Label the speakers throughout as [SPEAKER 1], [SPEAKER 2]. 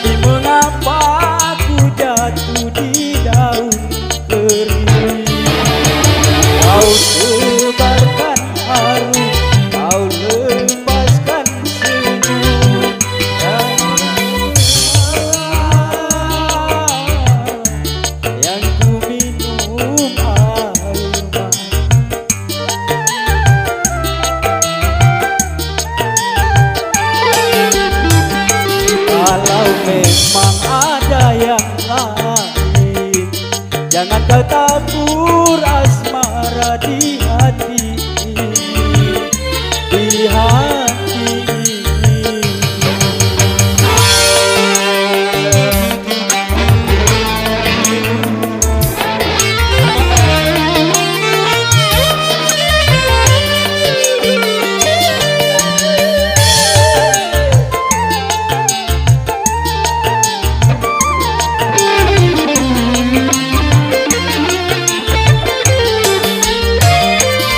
[SPEAKER 1] Tapi mengapa aku jatuh di daun kering? Kau sebarkan harum, kau lepaskan senyum, yang ku minum air mata. Kalau memang ada yang lain, jangan kau tabur asmara di hati ini, di hati ini.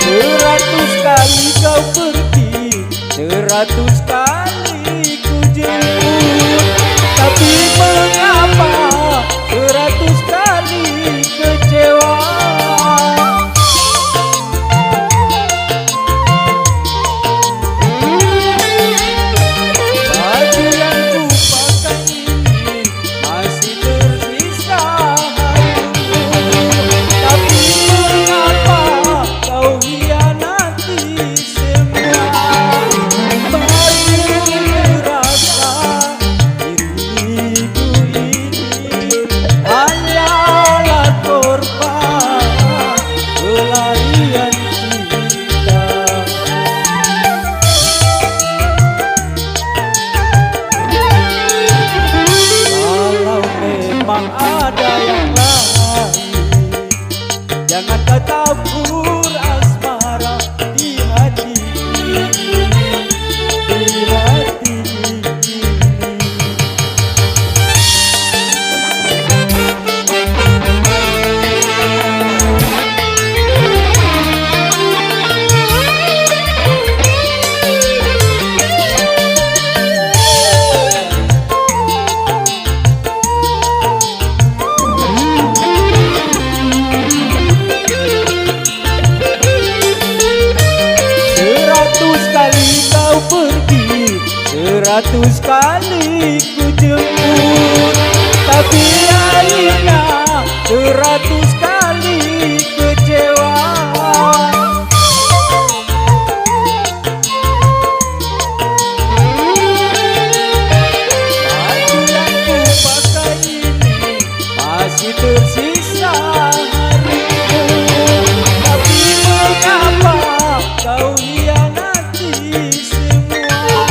[SPEAKER 1] Seratus kali kau pergi, 100 kali ku jemput, tapi mengapa 100 kali kecewa? Baju yang ku pakai ini masih tersisa harummu, tapi mengapa kau hianati semua? Baru merasa diriku ini hanyalah korban pelarian cinta. Kalau memang ada yang lain, jangan kau tabur asmara di hati ini, di hati ini. Seratus kali kau pergi, 100 kali ku jemput, tapi akhirnya 100 kali kecewa. Baju yang ku pakai ini masih tersisa harummu, tapi mengapa kau hianati semua?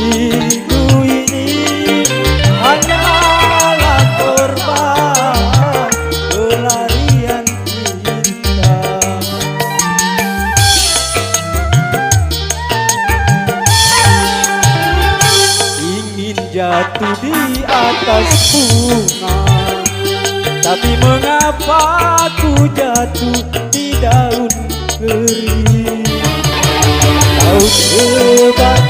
[SPEAKER 1] Diriku ini hanyalah korban pelarian cinta. Ingin jatuh di atas bunga, tapi mengapa aku jatuh di daun kering? Kau sebar